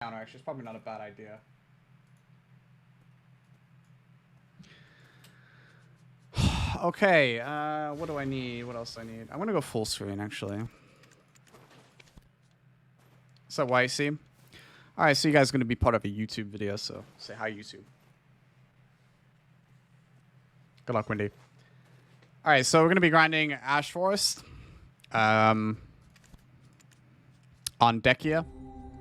Counter actually, it's probably not a bad idea. Okay, what do I need? What else do I need? I'm gonna go full screen actually. Is that YC? Alright, so you guys are gonna be part of a YouTube video, so say hi YouTube. Good luck, Wendy. Alright, so we're gonna be grinding Ash Forest on Dehkia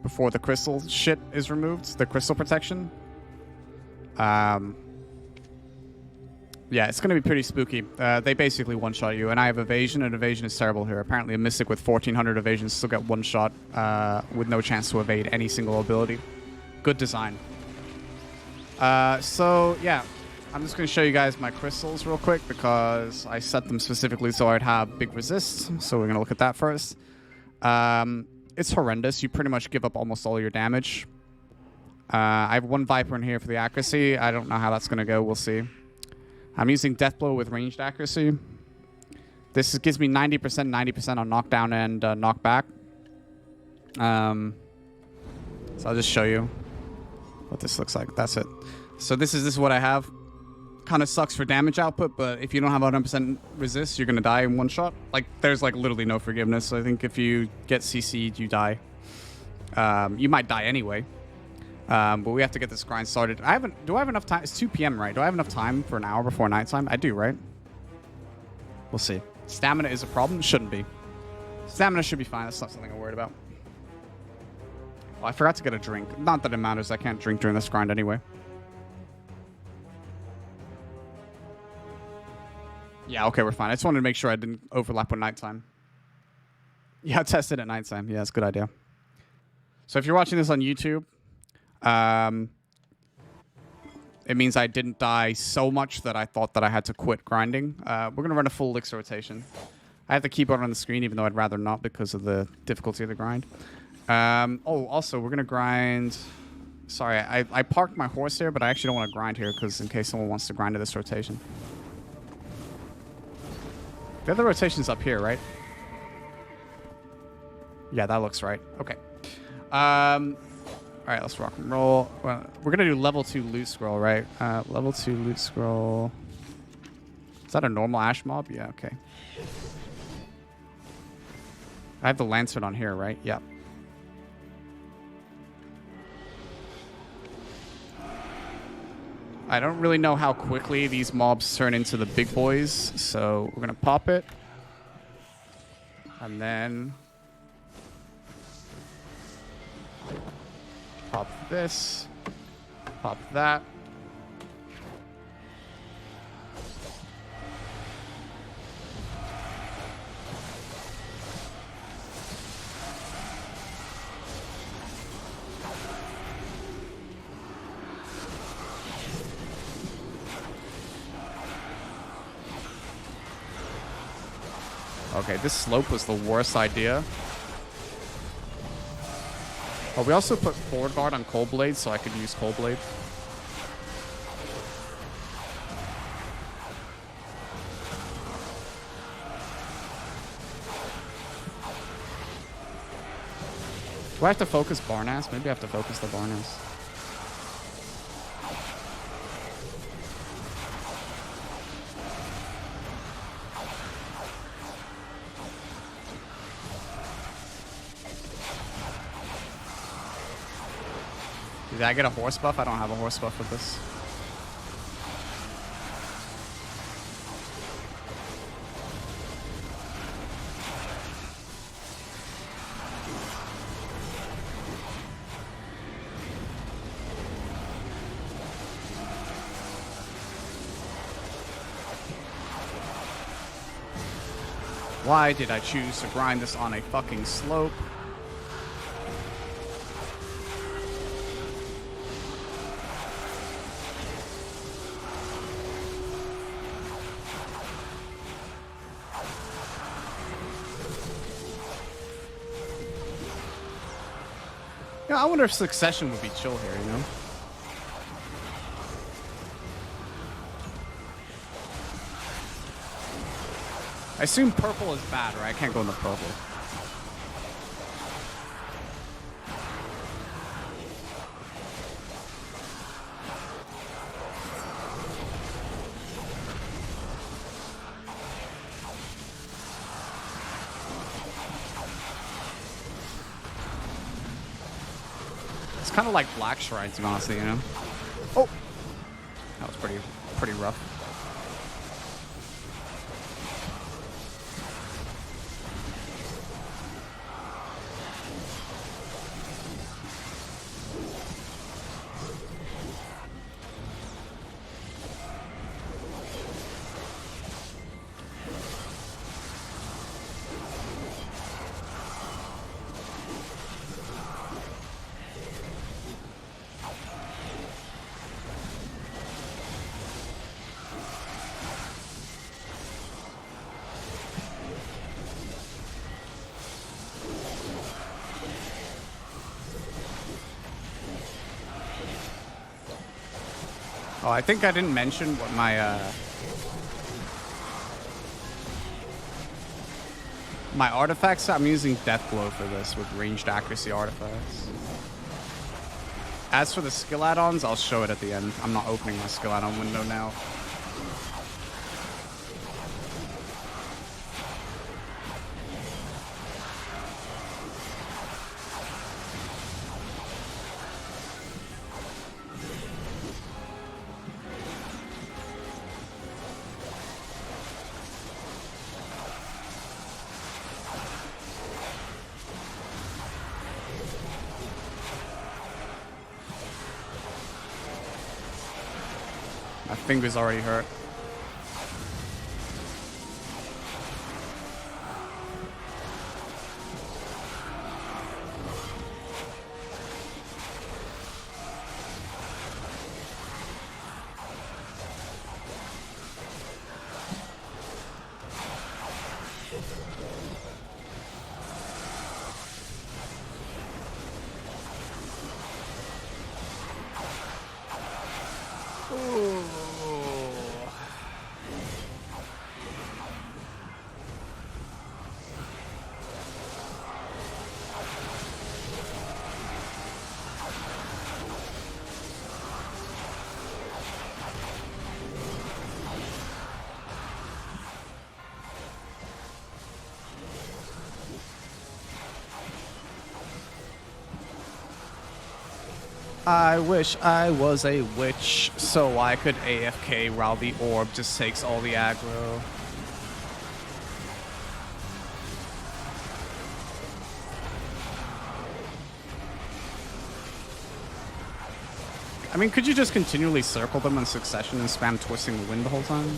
before the crystal shit is removed, the crystal protection. Yeah, it's going to be pretty spooky. They basically one-shot you, and I have evasion, and evasion is terrible here. Apparently a Mystic with 1400 evasion still get one shot with no chance to evade any single ability. Good design. So, yeah, I'm just going to show you guys my crystals real quick because I set them specifically so I'd have big resist. So we're going to look at that first. It's horrendous. You pretty much give up almost all your damage. I have one Viper in here for the accuracy. I don't know how that's going to go. We'll see. I'm using Deathblow with ranged accuracy. This gives me 90% on knockdown and knockback. So I'll just show you what this looks like. That's it. So this is what I have. Kind of sucks for damage output, but if you don't have 100% resist, you're going to die in one shot. Like, there's like literally no forgiveness. So I think if you get CC'd, you die. You might die anyway. But we have to get this grind started. Do I have enough time? It's 2 p.m., right? Do I have enough time for an hour before nighttime? I do, right? We'll see. Stamina is a problem? Shouldn't be. Stamina should be fine. That's not something I'm worried about. Oh, I forgot to get a drink. Not that it matters. I can't drink during this grind anyway. Yeah, okay, we're fine. I just wanted to make sure I didn't overlap with nighttime. Yeah, test it at nighttime. Yeah, that's a good idea. So if you're watching this on YouTube, it means I didn't die so much that I thought that I had to quit grinding. We're going to run a full elixir rotation. I have the keyboard on the screen, even though I'd rather not because of the difficulty of the grind. Oh, also, we're going to grind... Sorry, I parked my horse here, but I actually don't want to grind here because in case someone wants to grind to this rotation. The other rotation's up here, right? Yeah, that looks right. Okay. All right, let's rock and roll. Well, we're going to do level 2 loot scroll, right? Level 2 loot scroll. Is that a normal Ash mob? Yeah, okay. I have the Lantern on here, right? Yep. I don't really know how quickly these mobs turn into the big boys, so we're going to pop it. And then... pop this. Pop that. Okay, this slope was the worst idea. Oh, we also put forward guard on Cold Blade so I could use Cold Blade. Do I have to focus Barnass? Maybe I have to focus the Barnass. Did I get a horse buff? I don't have a horse buff with this. Why did I choose to grind this on a fucking slope? Yeah, I wonder if Succession would be chill here, you know? I assume purple is bad, right? I can't go in the purple. It's kind of like Black Shrines, honestly, you know? Oh! That was pretty rough. Oh, I think I didn't mention what my artifacts. I'm using Death Blow for this with ranged accuracy artifacts. As for the skill add-ons, I'll show it at the end. I'm not opening my skill add-on window now. My finger's already hurt. I wish I was a witch so I could AFK while the orb just takes all the aggro. I mean, could you just continually circle them in succession and spam twisting the wind the whole time?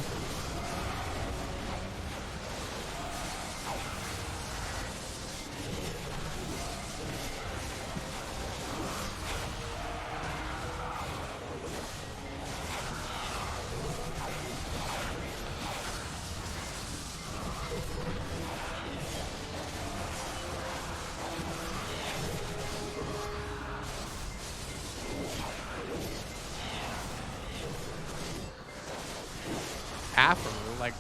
Like,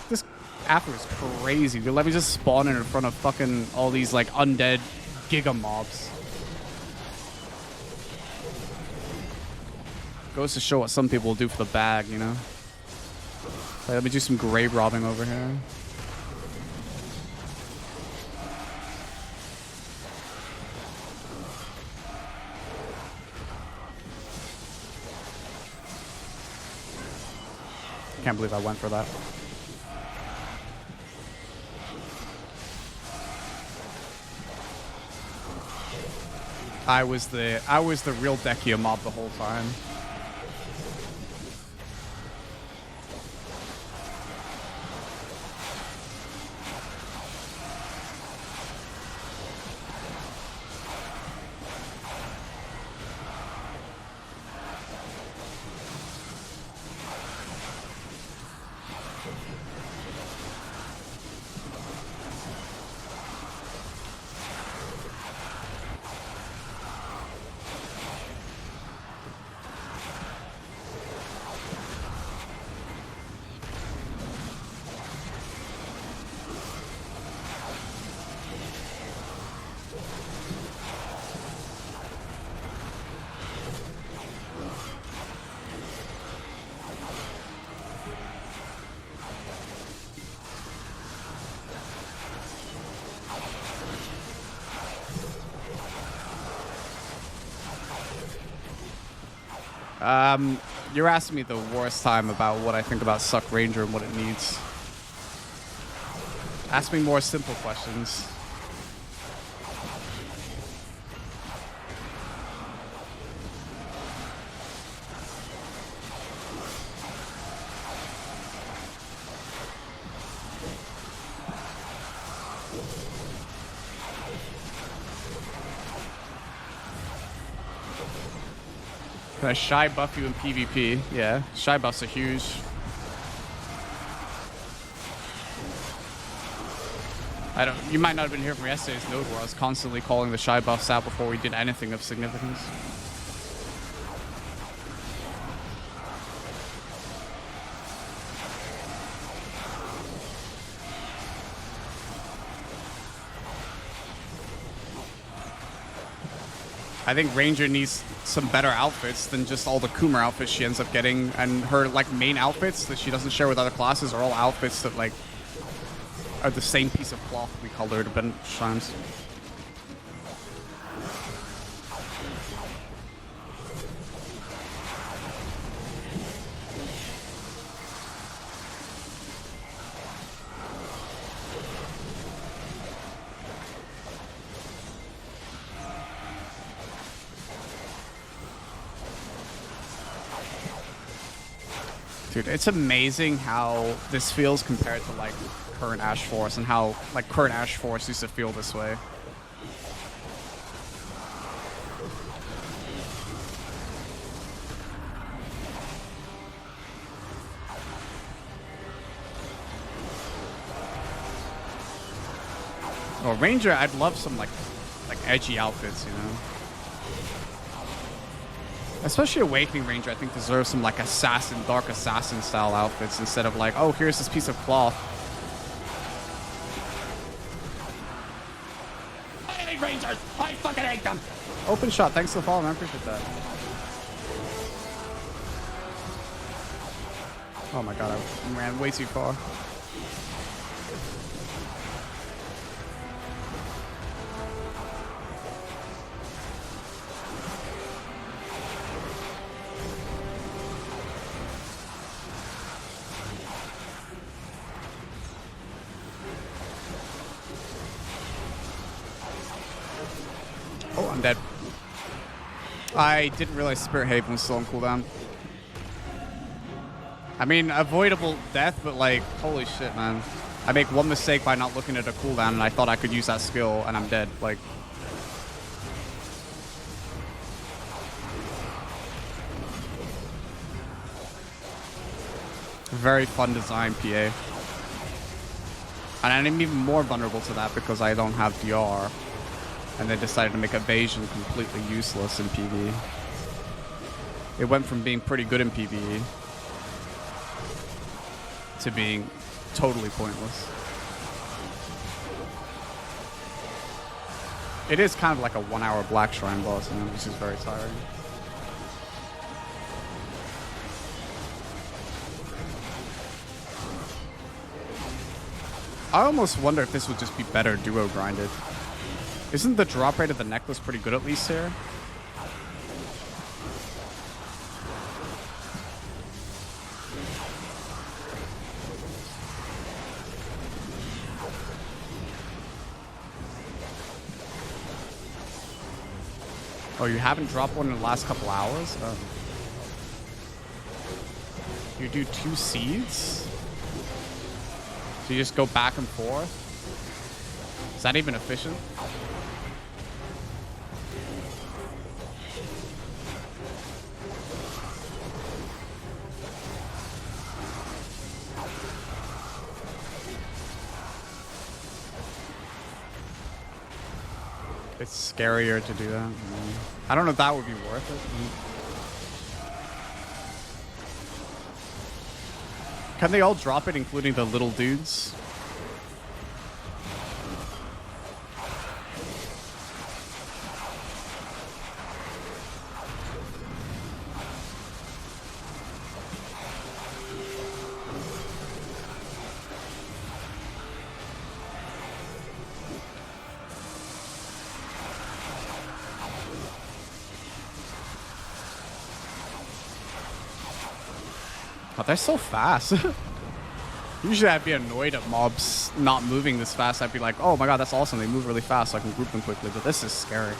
this Afro is crazy. Dude, let me just spawn in front of fucking all these like undead giga mobs. Goes to show what some people will do for the bag, you know? Like, let me do some grave robbing over here. Can't believe I went for that. I was the real Dehkia mob the whole time. You're asking me the worst time about what I think about Suck Ranger and what it needs. Ask me more simple questions. Can I shy buff you in PvP? Yeah, shy buffs are huge. You might not have been here from yesterday's node where I was constantly calling the shy buffs out before we did anything of significance. I think Ranger needs some better outfits than just all the Coomer outfits she ends up getting, and her like main outfits that she doesn't share with other classes are all outfits that like are the same piece of cloth we colored a bunch of times. Dude, it's amazing how this feels compared to like current Ash Force and how like current Ash Force used to feel this way. Well, Ranger, I'd love some like edgy outfits, you know. Especially Awakening Ranger, I think deserves some like assassin, dark assassin style outfits instead of like, oh, here's this piece of cloth. I hate Rangers! I fucking hate them! Open shot, thanks for the follow, man. I appreciate that. Oh my god, I ran way too far. Oh, I'm dead. I didn't realize Spirit Haven was still on cooldown. I mean, avoidable death, but like, holy shit, man. I make one mistake by not looking at a cooldown, and I thought I could use that skill, and I'm dead. Like, very fun design, PA. And I'm even more vulnerable to that because I don't have DR. And they decided to make evasion completely useless in PvE. It went from being pretty good in PvE to being totally pointless. It is kind of like a 1 hour Black Shrine boss, you know, which is very tiring. I almost wonder if this would just be better duo grinded. Isn't the drop rate of the necklace pretty good at least here? Oh, you haven't dropped one in the last couple hours? Oh. You do 2 seeds? So you just go back and forth? Is that even efficient? It's scarier to do that. I don't know if that would be worth it. Can they all drop it, including the little dudes? Oh, they're so fast. Usually I'd be annoyed at mobs not moving this fast. I'd be like, oh my god, that's awesome. They move really fast so I can group them quickly. But this is scary.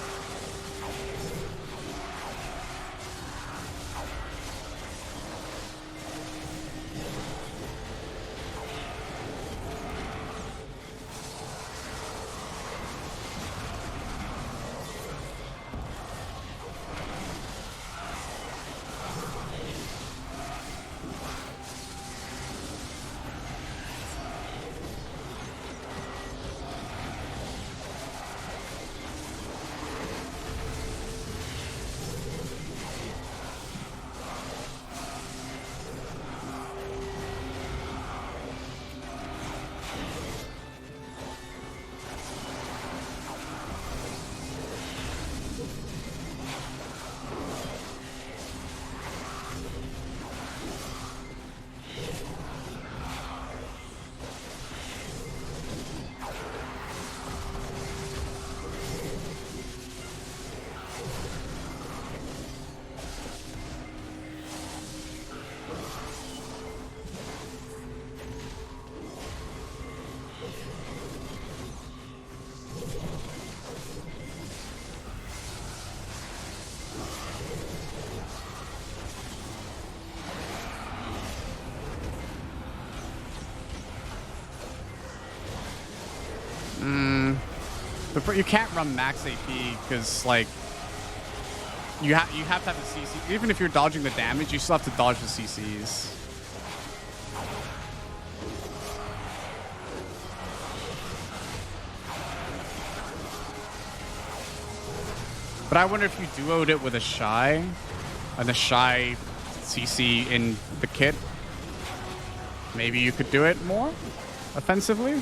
But you can't run max AP because, like, you have to have the CC. Even if you're dodging the damage, you still have to dodge the CCs. But I wonder if you duoed it with a Shy, and a Shy CC in the kit, maybe you could do it more offensively.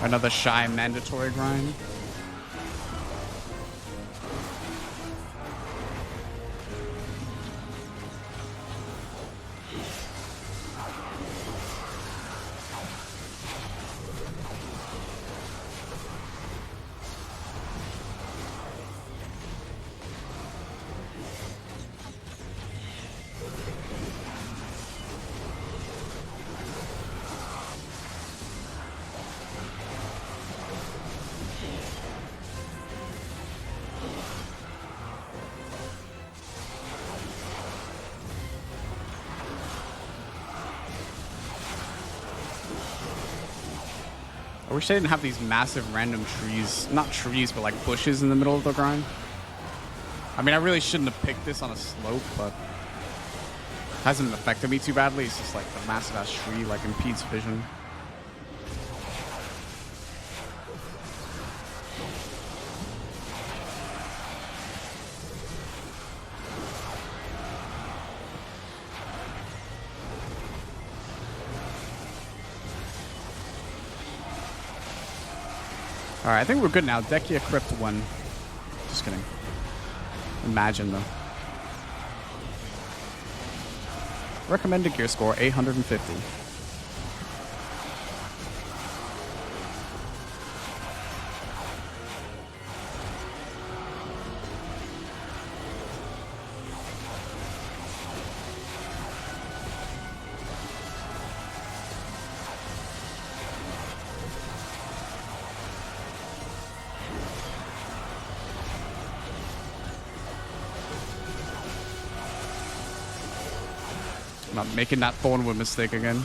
Another Shy mandatory grind. I wish they didn't have these massive random trees. Not trees, but like bushes in the middle of the grind. I mean, I really shouldn't have picked this on a slope, but it hasn't affected me too badly. It's just like the massive ass tree like impedes vision. Alright, I think we're good now. Dehkia Crypt 1. Just kidding. Imagine, though. Recommended gear score, 850. Not making that Thornwood mistake again.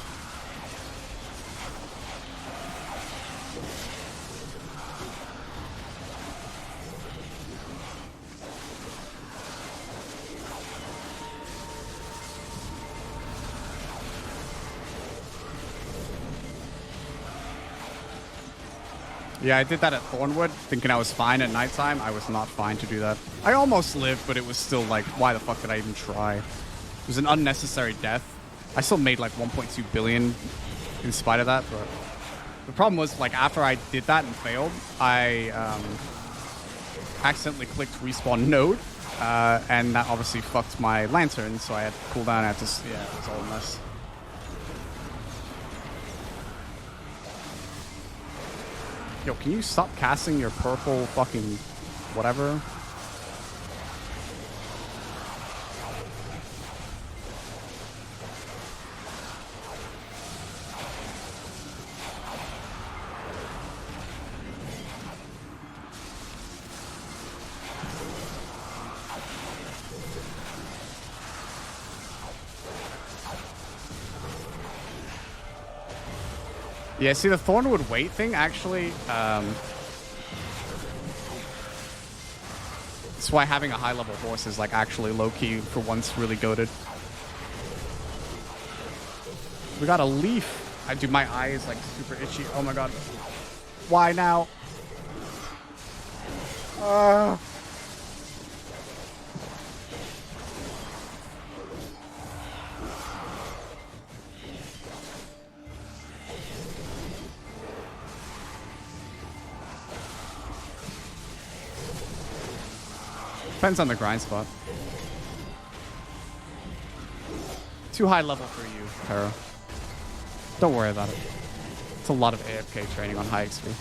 Yeah, I did that at Thornwood, thinking I was fine at nighttime. I was not fine to do that. I almost lived, but it was still like, why the fuck did I even try? It was an unnecessary death. I still made like 1.2 billion in spite of that, but the problem was like after I did that and failed, I accidentally clicked respawn node, And that obviously fucked my lantern, so I had to cool down. I had to, yeah, it was all a mess. Yo, can you stop casting your purple fucking whatever? Yeah, see the Thornwood weight thing actually, that's why having a high level horse is like actually low key for once really goated. We got a leaf. Dude, my eye is like super itchy. Oh my god. Why now? Depends on the grind spot. Too high level for you, Taro. Don't worry about it. It's a lot of AFK training on high XP.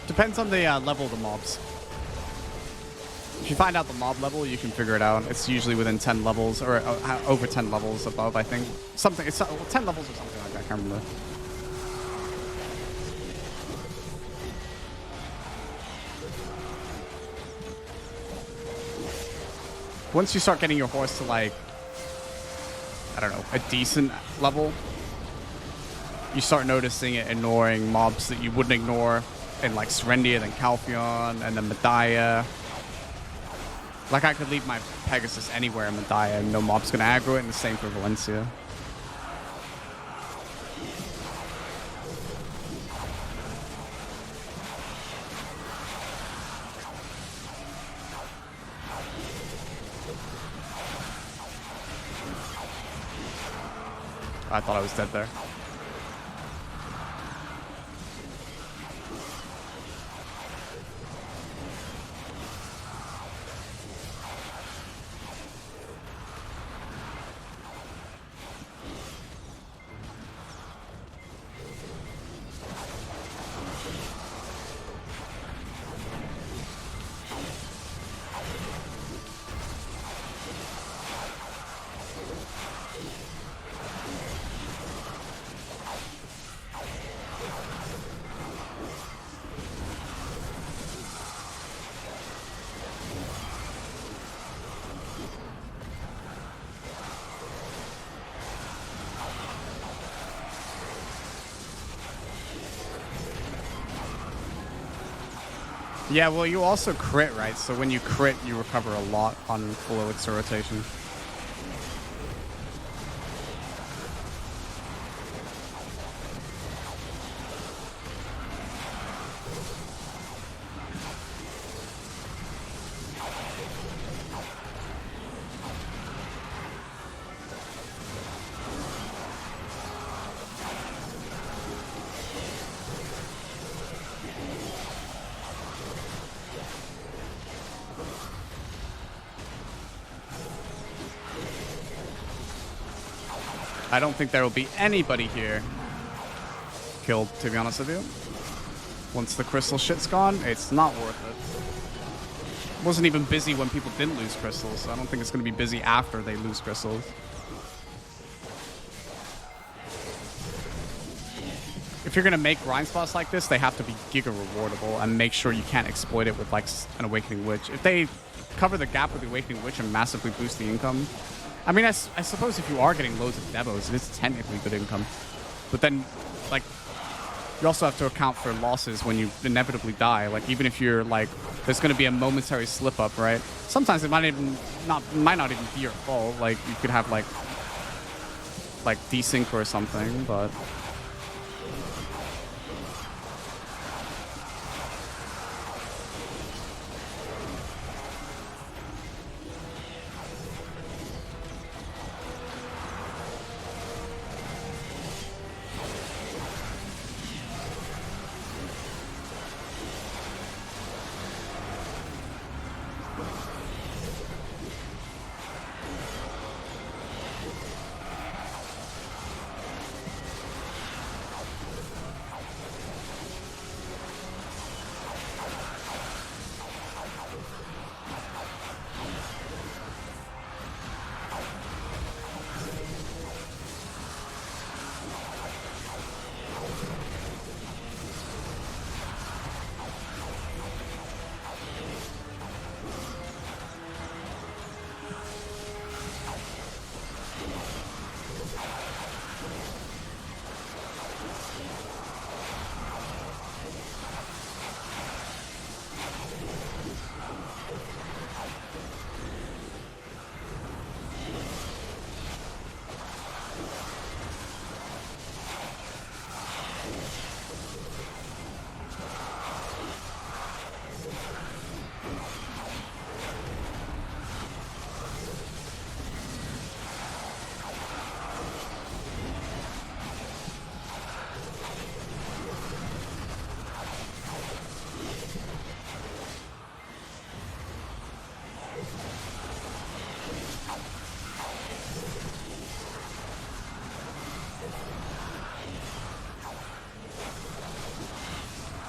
Depends on the level of the mobs. If you find out the mob level, you can figure it out. It's usually within 10 levels, or over 10 levels above, I think. Something, it's 10 levels or something like that, I can't remember. Once you start getting your horse to like, I don't know, a decent level, you start noticing it ignoring mobs that you wouldn't ignore in like Serendia, then Calpheon, and then Medaya. Like I could leave my Pegasus anywhere in Medaya and no mob's gonna aggro it, and the same for Valencia. I thought I was dead there. Yeah, well, you also crit, right? So when you crit, you recover a lot on full elixir rotation. I don't think there will be anybody here killed, to be honest with you. Once the crystal shit's gone, it's not worth it. Wasn't even busy when people didn't lose crystals, so I don't think it's going to be busy after they lose crystals. If you're going to make grind spots like this, they have to be giga rewardable, and make sure you can't exploit it with like an Awakening Witch. If they cover the gap with the Awakening Witch and massively boost the income, I mean, I suppose if you are getting loads of devos, it is technically good income. But then, like, you also have to account for losses when you inevitably die. Like, even if you're, like, there's going to be a momentary slip-up, right? Sometimes it might not even be your fault. Like, you could have, like desync or something, but...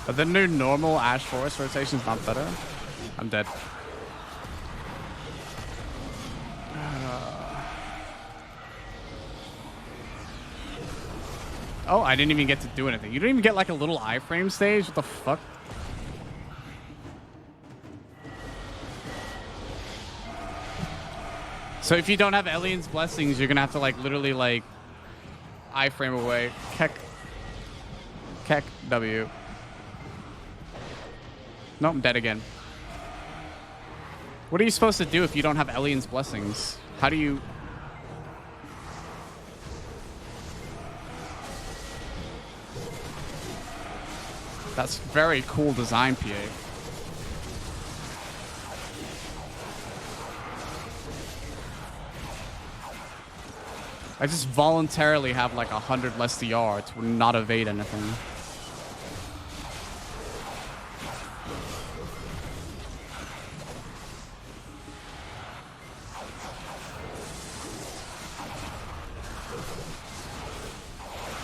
But the new normal Ash Forest rotation is not better. I'm dead. Oh, I didn't even get to do anything. You didn't even get like a little iframe stage? What the fuck? So if you don't have Elian's Blessings, you're gonna have to like literally like iframe away. Keck W. Nope, I'm dead again. What are you supposed to do if you don't have Elian's Blessings? How do you... That's very cool design, PA. I just voluntarily have like 100 less DR to not evade anything.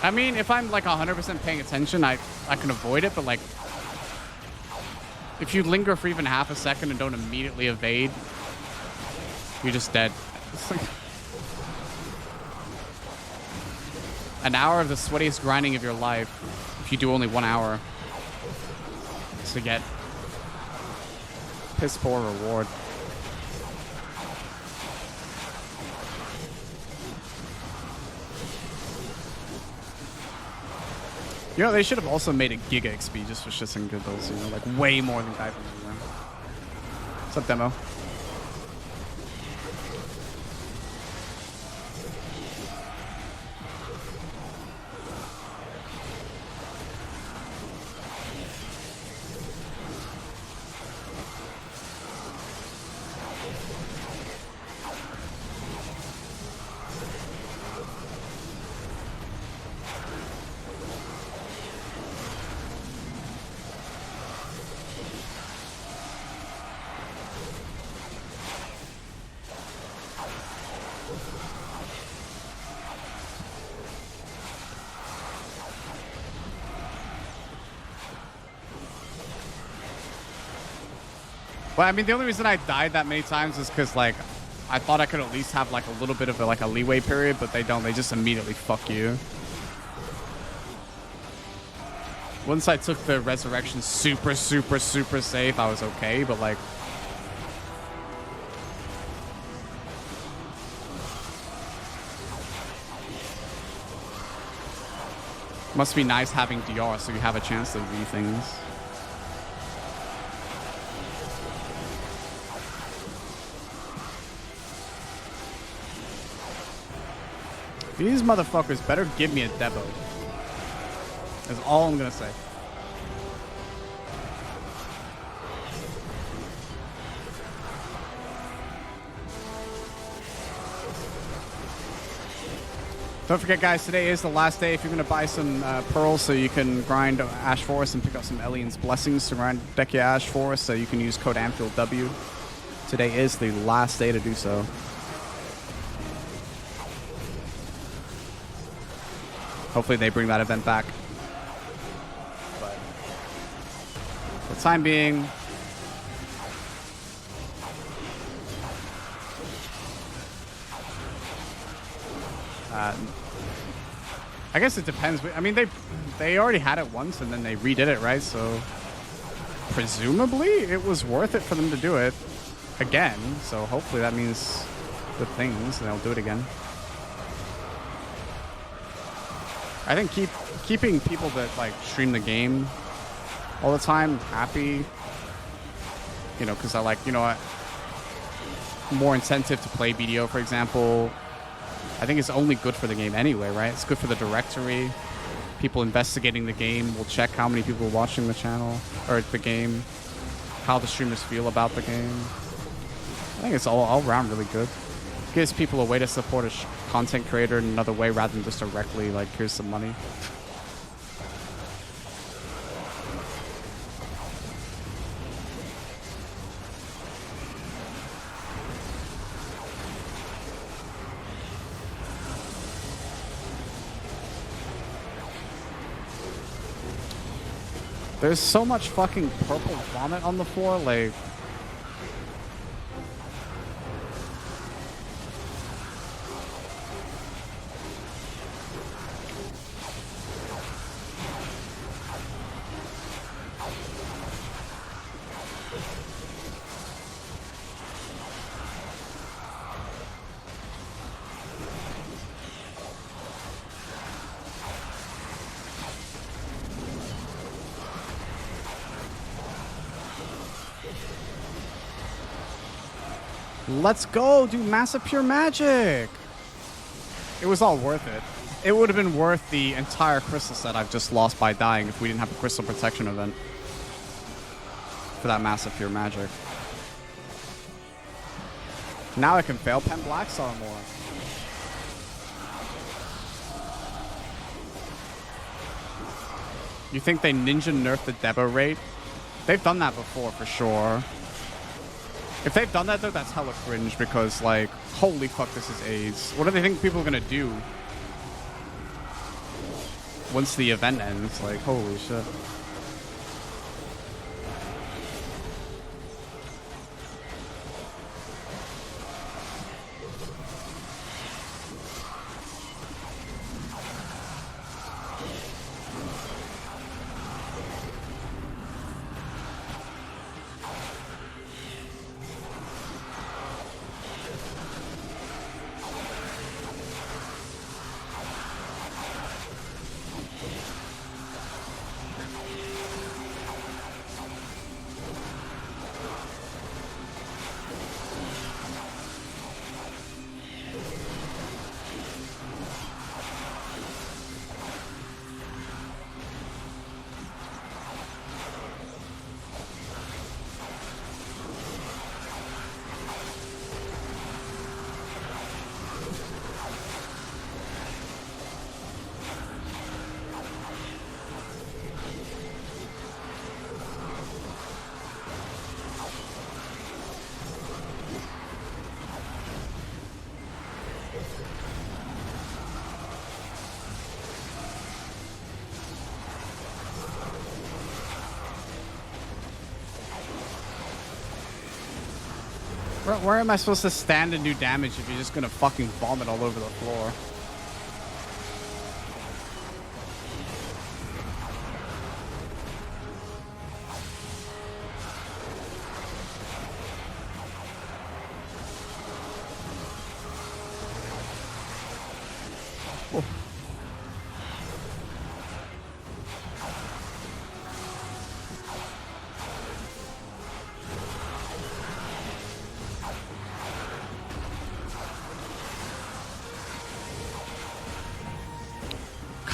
I mean, if I'm like 100% paying attention, I can avoid it, but like, if you linger for even half a second and don't immediately evade, you're just dead. It's like an hour of the sweatiest grinding of your life, if you do only 1 hour, to get piss poor reward. You know, they should have also made a Giga XP just for shits and giggles, you know, like way more than Diving. What's up, Demo? Well, I mean, the only reason I died that many times is because, like, I thought I could at least have, like, a little bit of, a leeway period, but they don't. They just immediately fuck you. Once I took the Resurrection super safe, I was okay, but, like... Must be nice having DR so you have a chance to read things. These motherfuckers better give me a Devo. That's all I'm gonna say. Don't forget, guys, today is the last day if you're gonna buy some pearls so you can grind Ash Forest and pick up some Elian's Blessings to grind Dehkia Ash Forest, so you can use code AMFIELDW. Today is the last day to do so. Hopefully they bring that event back. But for the time being, I guess it depends. I mean, they already had it once and then they redid it, right? So presumably it was worth it for them to do it again. So hopefully that means good things and they'll do it again. I think keeping people that like stream the game all the time happy, you know, because I like, you know, more incentive to play BDO, for example. I think it's only good for the game anyway, right? It's good for the directory. People investigating the game will check how many people are watching the channel or the game, how the streamers feel about the game. I think it's all around really good. Gives people a way to support a content creator in another way rather than just directly like, here's some money. There's so much fucking purple vomit on the floor, like... Let's go, do massive pure magic. It was all worth it. It would have been worth the entire crystal set I've just lost by dying if we didn't have a crystal protection event for that massive pure magic. Now I can fail pen Black Star more. You think they ninja nerfed the Debo rate? They've done that before for sure. If they've done that, though, that's hella cringe because, like, holy fuck, this is AIDS. What do they think people are gonna do once the event ends? Like, holy shit. Where am I supposed to stand and do damage if you're just gonna fucking vomit all over the floor? Oh.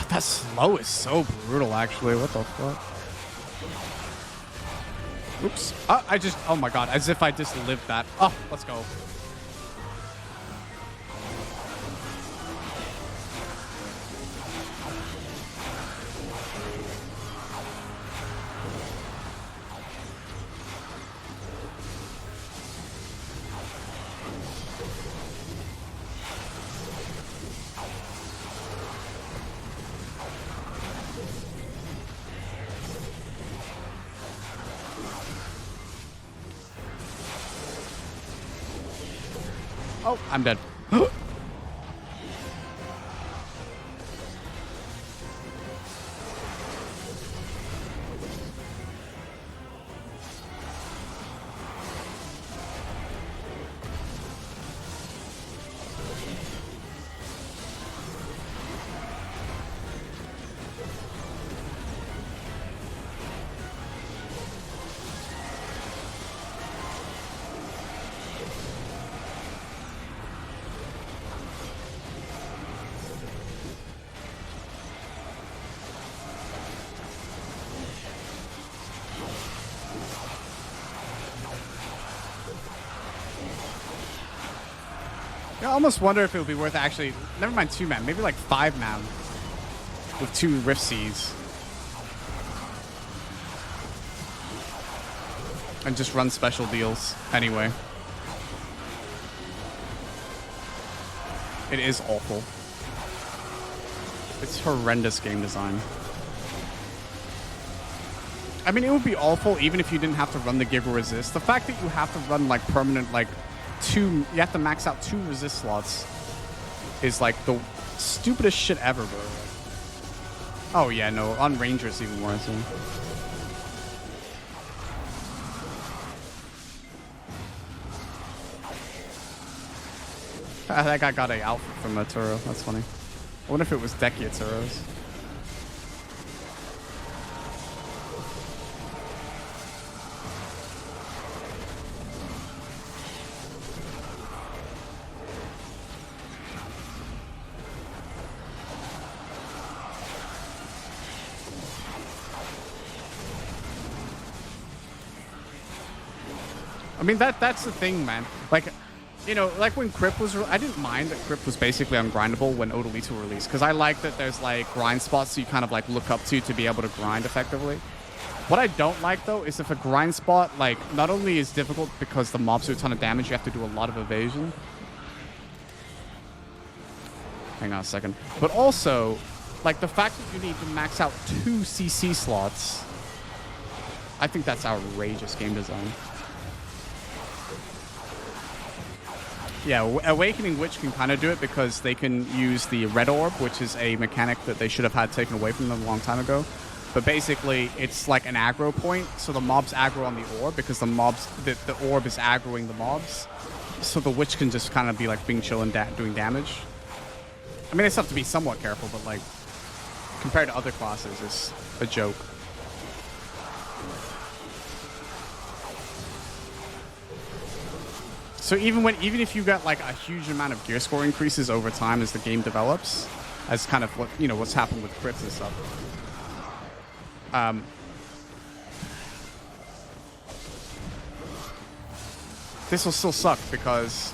That slow is so brutal, actually. What the fuck? Oops. Oh my god, as if I just lived that. Oh, let's go. Oh, I'm dead. I almost wonder if it would be worth actually, never mind 2-man, maybe like 5-man with 2 Rift Seeds. And just run special deals anyway. It is awful. It's horrendous game design. I mean, it would be awful even if you didn't have to run the Giggle Resist. The fact that you have to run like permanent, like you have to max out 2 resist slots is like the stupidest shit ever, bro. Oh yeah, no, on Ranger it's even worse. So. That guy got a outfit from a Turo. That's funny. I wonder if it was Dehkia Turos. I mean, that's the thing, man. Like, you know, like when Crypt was... I didn't mind that Crypt was basically ungrindable when Odolito released, because I like that there's, like, grind spots you kind of, like, look up to be able to grind effectively. What I don't like, though, is if a grind spot, like, not only is difficult because the mobs do a ton of damage, you have to do a lot of evasion. Hang on a second. But also, like, the fact that you need to max out 2 CC slots, I think that's outrageous game design. Yeah, Awakening Witch can kind of do it because they can use the Red Orb, which is a mechanic that they should have had taken away from them a long time ago. But basically, it's like an aggro point, so the mobs aggro on the orb because the orb is aggroing the mobs. So the Witch can just kind of be like being chill and doing damage. I mean, they still have to be somewhat careful, but like, compared to other classes, it's a joke. So even if you got like a huge amount of gear score increases over time as the game develops, as kind of what, you know, what's happened with crits and stuff. This will still suck because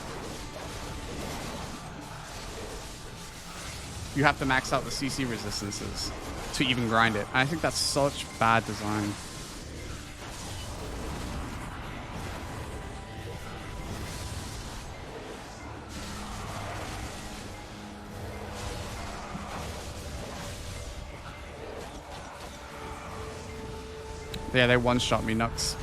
you have to max out the CC resistances to even grind it. And I think that's such bad design. Yeah, they one-shot me nuts.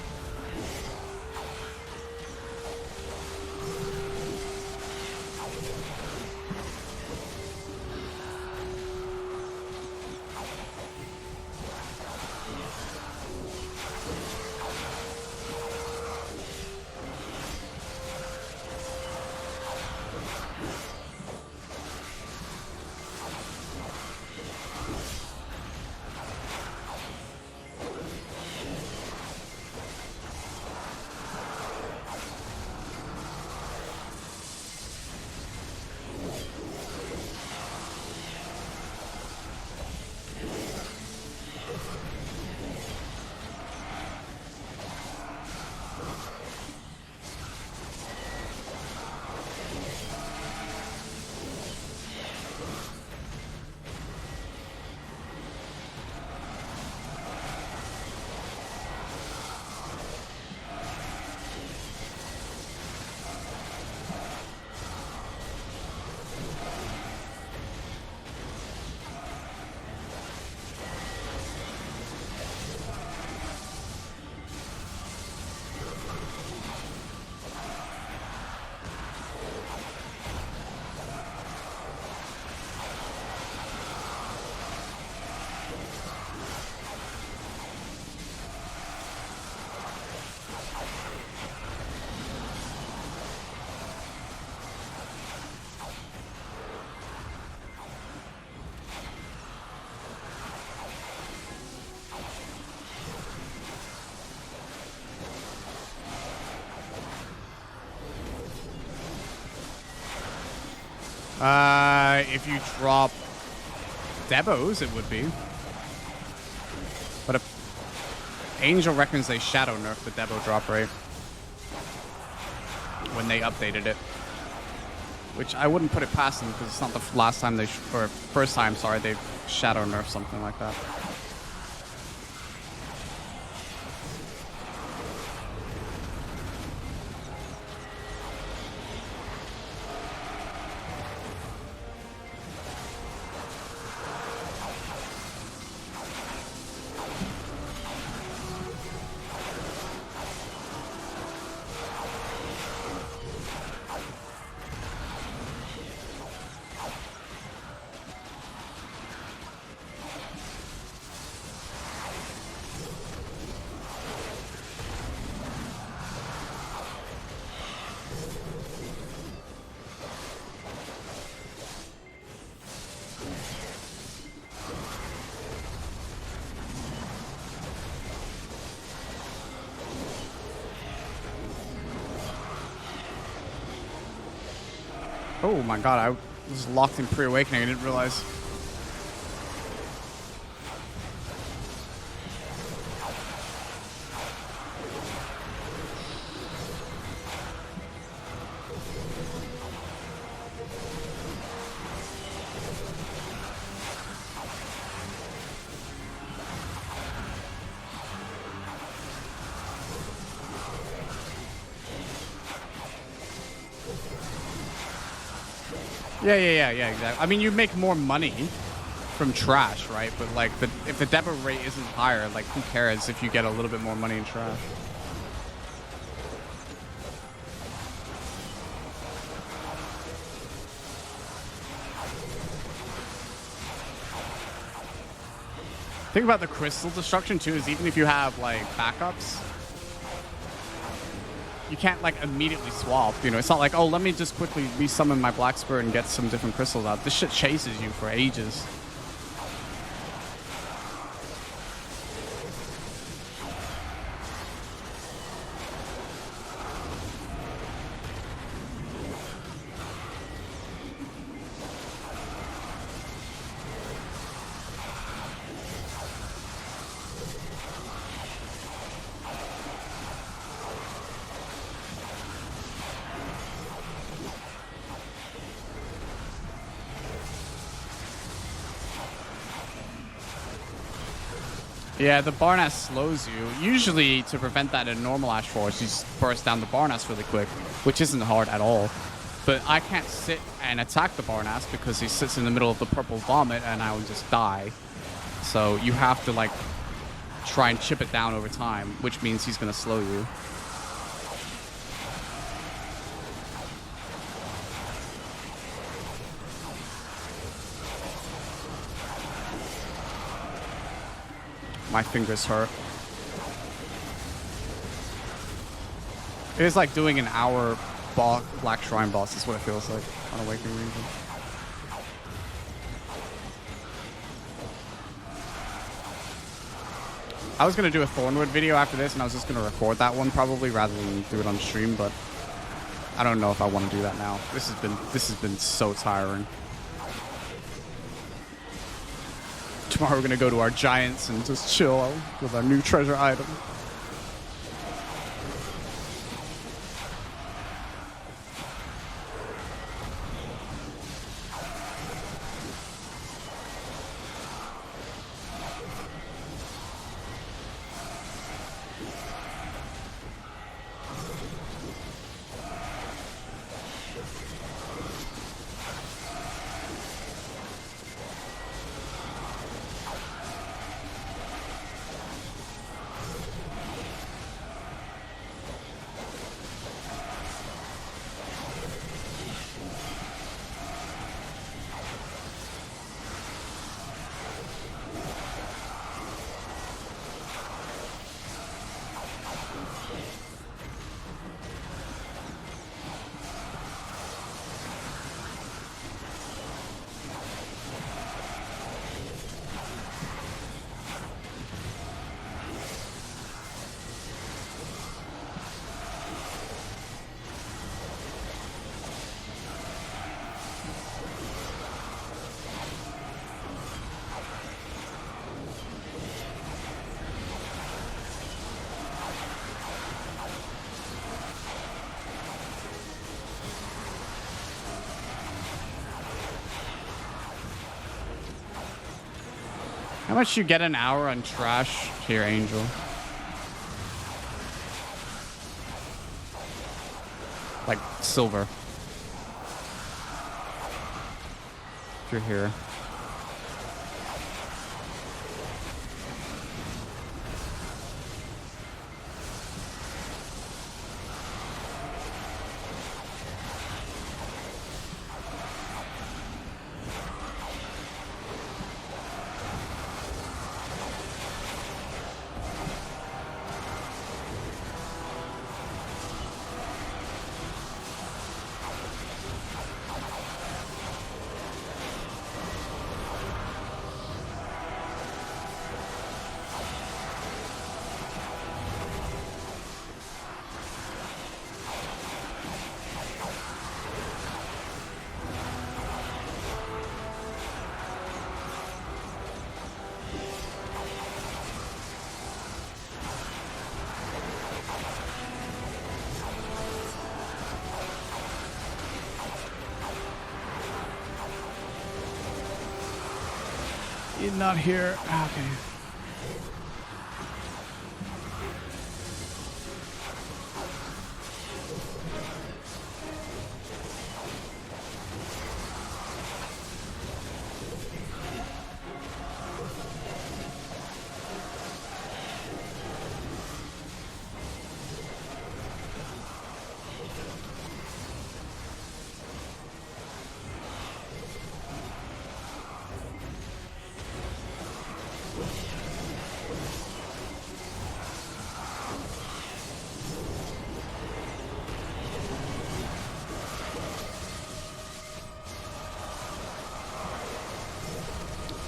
If you drop Debos, it would be. But Angel reckons they shadow nerfed the Debo drop rate when they updated it. Which I wouldn't put it past them because it's not the last time they, or first time, sorry, they've shadow nerfed something like that. Oh my god, I was locked in pre-awakening. I didn't realize. Yeah, exactly. I mean, you make more money from trash, right? But like, if the debit rate isn't higher, like, who cares if you get a little bit more money in trash? Think about the crystal destruction too. Is even if you have like backups, you can't like immediately swap. You know, it's not like, oh, let me just quickly resummon my black spirit and get some different crystals out. This shit chases you for ages. Yeah, the Barnass slows you. Usually, to prevent that in normal Ash Force, you just burst down the Barnass really quick, which isn't hard at all. But I can't sit and attack the Barnass because he sits in the middle of the purple vomit and I will just die. So you have to, like, try and chip it down over time, which means he's going to slow you. My fingers hurt. It is like doing an hour Black Shrine boss is what it feels like on Awakening Region. I was going to do a Thornwood video after this, and I was just going to record that one probably rather than do it on stream, but I don't know if I want to do that now. This has been so tiring. Tomorrow we're going to go to our Giants and just chill with our new treasure item. How much you get an hour on trash here, Angel? Like silver. If you're here. Not here. Okay.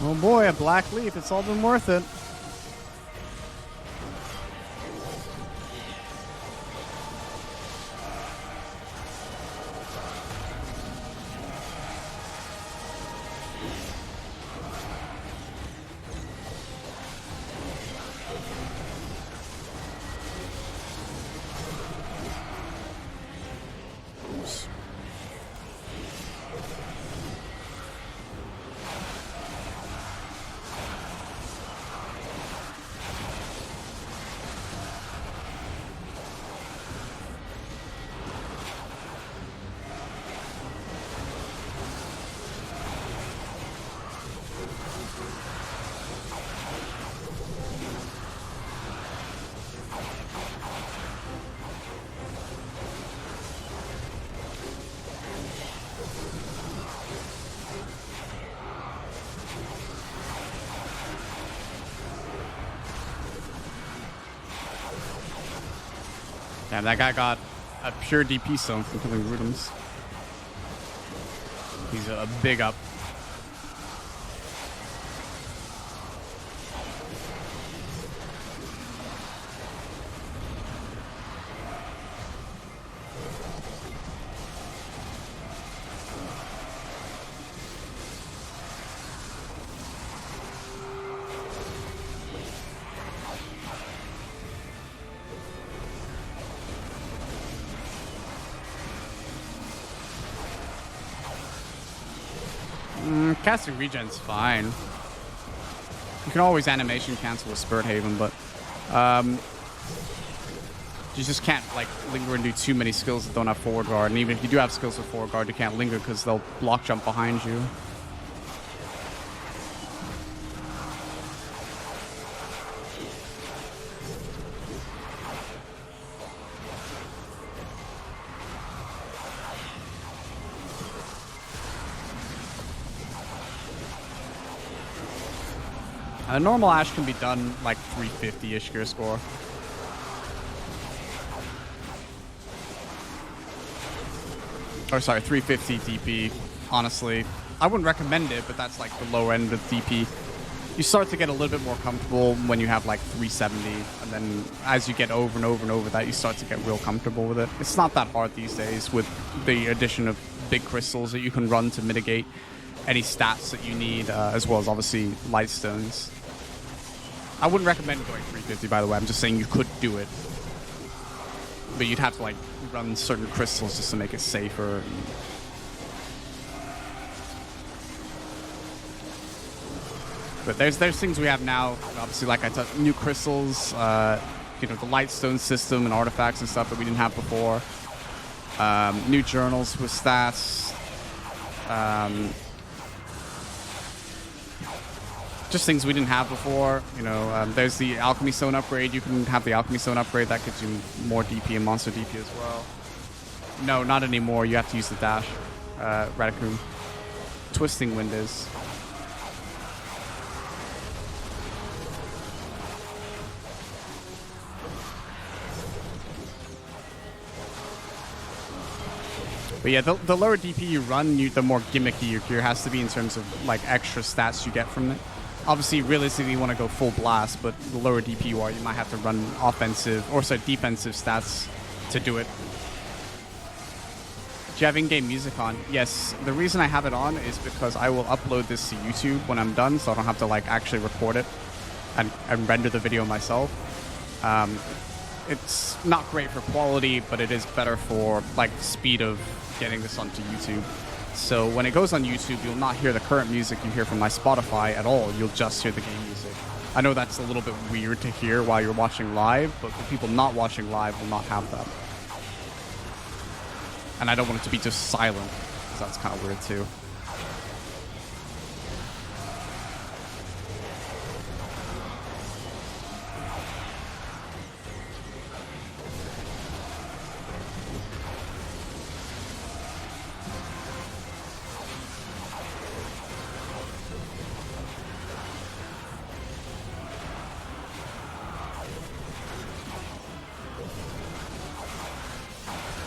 Oh boy, a black leaf. It's all been worth it. Damn, that guy got a pure DP zone from killing Rudums. He's a big up. Casting regen's fine. You can always animation cancel with Spirit Haven, but you just can't like linger and do too many skills that don't have forward guard. And even if you do have skills with forward guard, you can't linger because they'll block jump behind you. A normal Ashe can be done like 350-ish gear score. Or sorry, 350 DP. Honestly, I wouldn't recommend it, but that's like the low end of DP. You start to get a little bit more comfortable when you have like 370, and then as you get over and over and over that, you start to get real comfortable with it. It's not that hard these days with the addition of big crystals that you can run to mitigate any stats that you need, as well as obviously light stones. I wouldn't recommend going 350, by the way. I'm just saying you could do it, but you'd have to like run certain crystals just to make it safer. But there's things we have now. Obviously, like I said, new crystals, you know, the lightstone system and artifacts and stuff that we didn't have before. New journals with stats. Just things we didn't have before. You know, there's the alchemy stone upgrade. You can have the alchemy stone upgrade that gives you more DP and monster DP as well. No, not anymore. You have to use the dash. Radicoon. Twisting wind is. But yeah, the lower DP you run, the more gimmicky your gear has to be in terms of like extra stats you get from it. Obviously, realistically, you want to go full blast, but the lower DP you are, you might have to run defensive stats to do it. Do you have in-game music on? Yes. The reason I have it on is because I will upload this to YouTube when I'm done, so I don't have to like actually record it and render the video myself. It's not great for quality, but it is better for like the speed of getting this onto YouTube. So when it goes on YouTube, you'll not hear the current music you hear from my Spotify at all. You'll just hear the game music. I know that's a little bit weird to hear while you're watching live, but for people not watching live will not have that. And I don't want it to be just silent, because that's kind of weird too.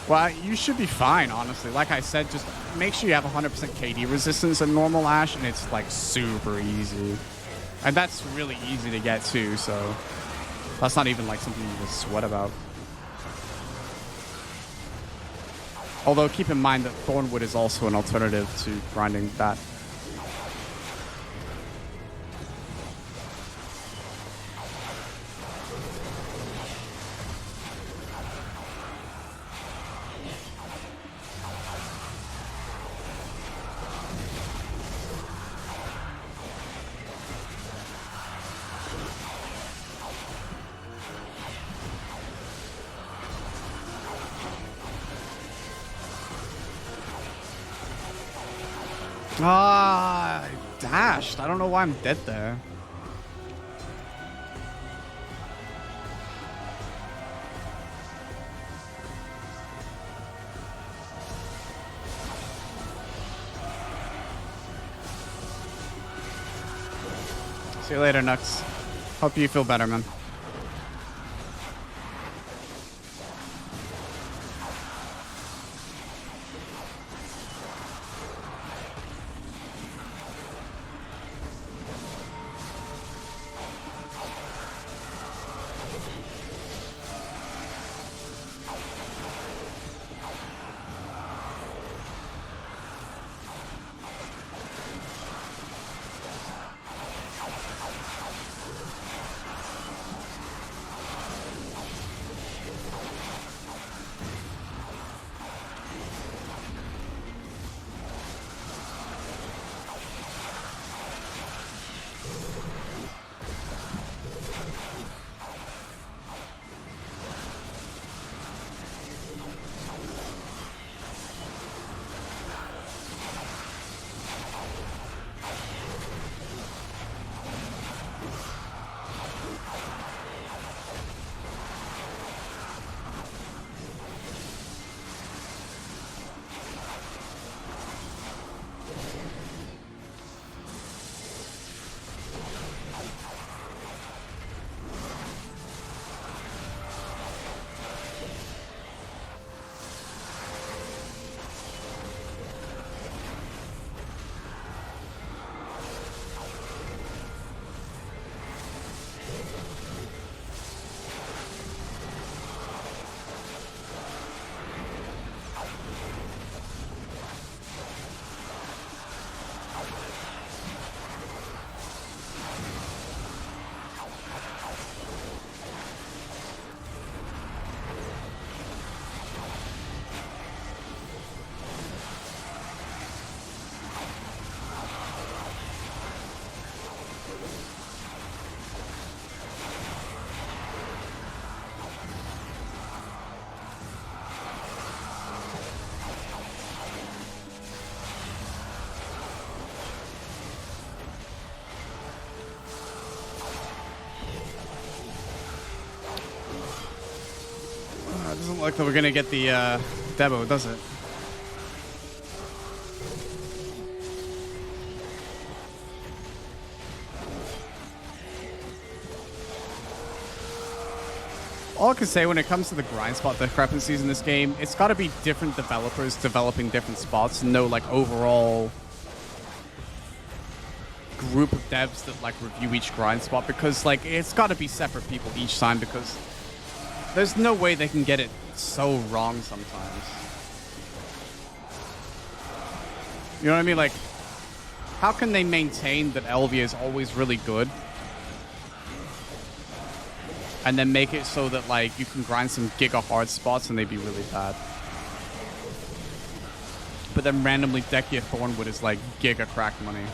Well, you should be fine, honestly. Like I said, just make sure you have 100% KD resistance in normal Ash, and it's, like, super easy. And that's really easy to get, too, so that's not even, like, something you just sweat about. Although, keep in mind that Thornwood is also an alternative to grinding that. Ah, I dashed. I don't know why I'm dead there. See you later, Nux. Hope you feel better, man. Doesn't look like we're gonna get the demo, does it? All I can say when it comes to the grind spot discrepancies in this game, it's got to be different developers developing different spots, and no like overall group of devs that like review each grind spot, because like it's got to be separate people each time, because there's no way they can get it so wrong sometimes. You know what I mean? Like, how can they maintain that Elvia is always really good and then make it so that like you can grind some giga hard spots and they'd be really bad? But then randomly Dehkia Thornwood is like giga crack money.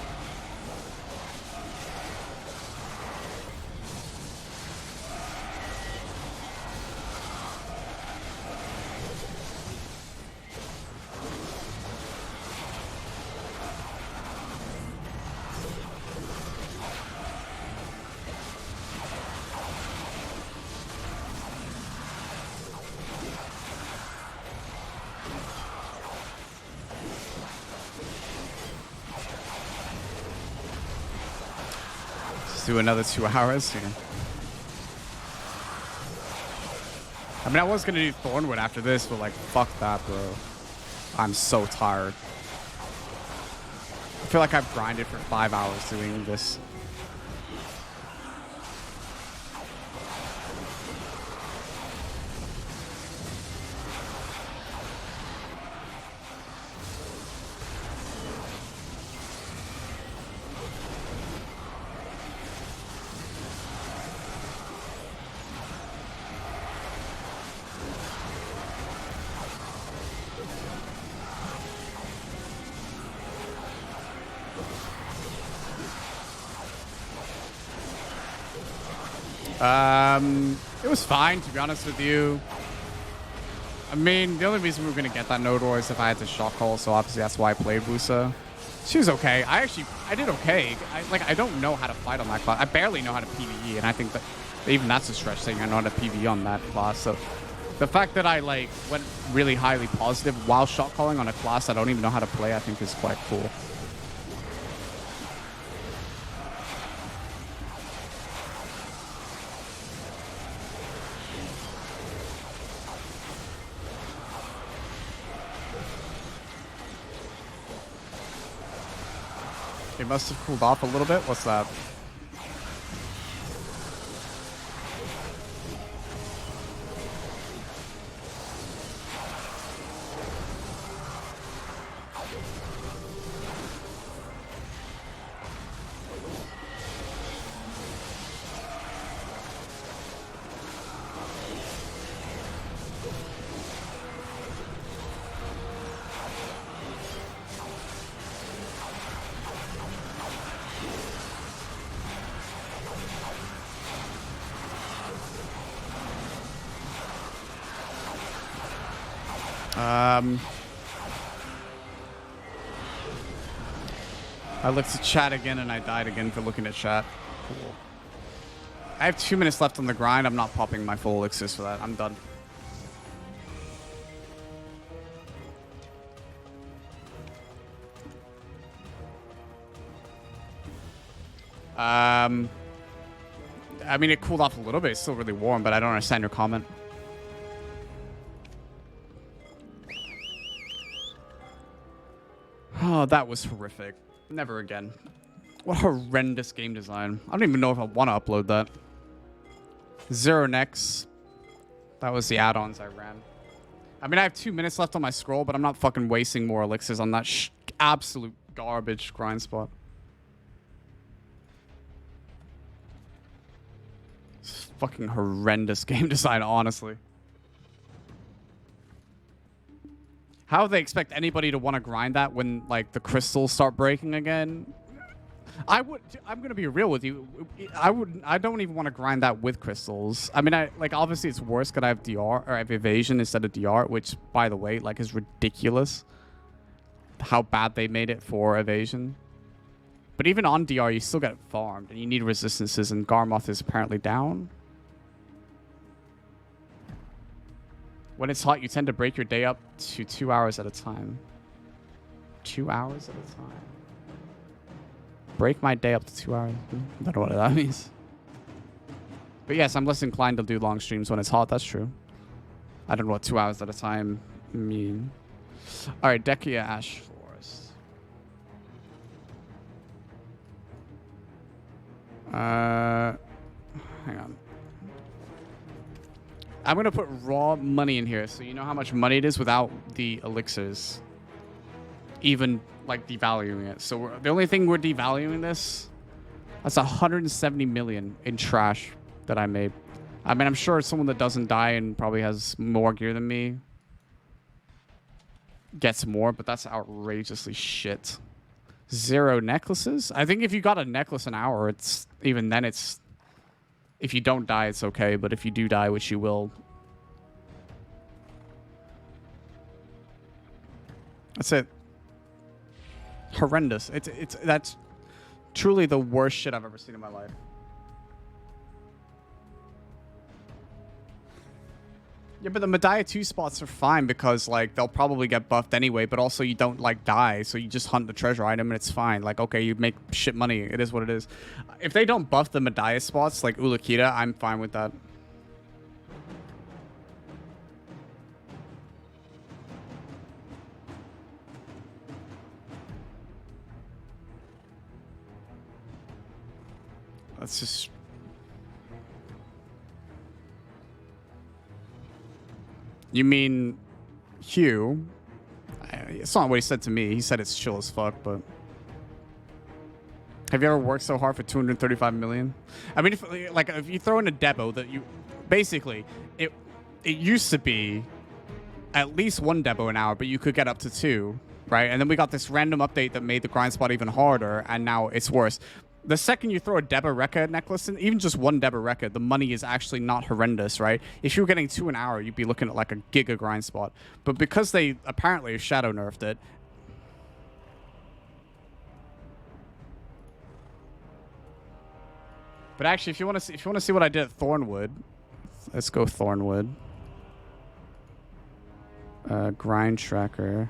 Do another 2 hours. Yeah. I mean, I was gonna do Thornwood after this, but like, fuck that, bro. I'm so tired. I feel like I've grinded for 5 hours doing this. It was fine, to be honest with you. I mean, the only reason we were going to get that node war is if I had to shock call, so obviously that's why I played Wusa. She was okay. I did okay. I don't know how to fight on that class. I barely know how to PvE, and I think that even that's a stretch saying I know how to PvE on that class. So the fact that I, like, went really highly positive while shock calling on a class I don't even know how to play, I think is quite cool. It must have cooled off a little bit. What's that? I looked at chat again and I died again for looking at chat. Cool. I have 2 minutes left on the grind. I'm not popping my full elixirs for that. I'm done. I mean, it cooled off a little bit. It's still really warm, but I don't understand your comment. Oh, that was horrific. Never again. What horrendous game design. I don't even know if I want to upload that. Zero Nex. That was the add-ons I ran. I mean, I have 2 minutes left on my scroll, but I'm not fucking wasting more elixirs on that absolute garbage grind spot. It's fucking horrendous game design, honestly. How do they expect anybody to want to grind that when, like, the crystals start breaking again? I'm gonna be real with you. I don't even want to grind that with crystals. I mean, obviously it's worse because I have DR or I have evasion instead of DR, which, by the way, like, is ridiculous. How bad they made it for evasion. But even on DR, you still get farmed and you need resistances, and Garmoth is apparently down. When it's hot, you tend to break your day up to 2 hours at a time. 2 hours at a time. Break my day up to 2 hours. I don't know what that means. But yes, I'm less inclined to do long streams when it's hot. That's true. I don't know what 2 hours at a time mean. All right, Dehkia Ash Forest. Hang on. I'm going to put raw money in here so you know how much money it is without the elixirs. Even, like, devaluing it. So the only thing we're devaluing this, that's 170 million in trash that I made. I mean, I'm sure someone that doesn't die and probably has more gear than me gets more, but that's outrageously shit. 0 necklaces? I think if you got a necklace an hour, it's even then it's if you don't die, it's okay, but if you do die, which you will, that's it. Horrendous. That's truly the worst shit I've ever seen in my life. Yeah, but the Medaya 2 spots are fine because, like, they'll probably get buffed anyway, but also you don't, like, die, so you just hunt the treasure item and it's fine. Like, okay, you make shit money. It is what it is. If they don't buff the Medaya spots, like Ulukita, I'm fine with that. That's just... You mean Hugh? It's not what he said to me. He said it's chill as fuck, but... Have you ever worked so hard for 235 million? I mean, if you throw in a debo that you... Basically, it used to be at least 1 debo an hour, but you could get up to 2, right? And then we got this random update that made the grind spot even harder, and now it's worse. The second you throw a Deba Rekka necklace in, even just 1 Deba Rekka, the money is actually not horrendous, right? If you were getting 2 an hour, you'd be looking at like a giga grind spot. But because they apparently shadow nerfed it... But actually, if you want to see what I did at Thornwood, let's go Thornwood. Grind tracker.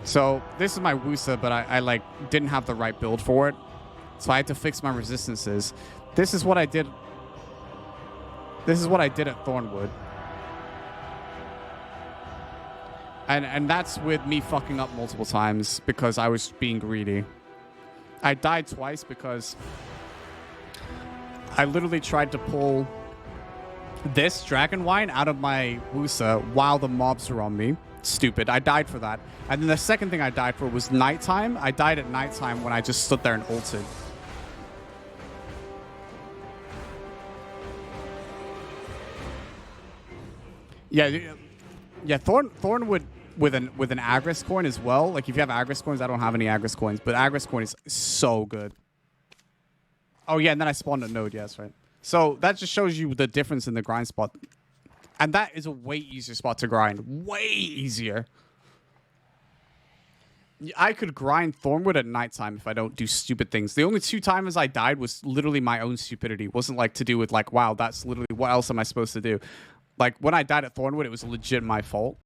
So this is my Wusa, but I like didn't have the right build for it. So I had to fix my resistances. This is what I did. This is what I did at Thornwood. And that's with me fucking up multiple times because I was being greedy. I died twice because I literally tried to pull this Dragon Wine out of my Wusa while the mobs were on me. Stupid. I died for that. And then the second thing I died for was nighttime. I died at nighttime when I just stood there and ulted. Yeah, Thornwood with an Agris coin as well. Like if you have Agris coins, I don't have any Agris coins, but Agris coin is so good. Oh yeah, and then I spawned a node, yes, right. So that just shows you the difference in the grind spot. And that is a way easier spot to grind. Way easier. I could grind Thornwood at nighttime if I don't do stupid things. The only 2 times I died was literally my own stupidity. It wasn't like to do with like, wow, that's literally what else am I supposed to do? Like when I died at Thornwood, it was legit my fault.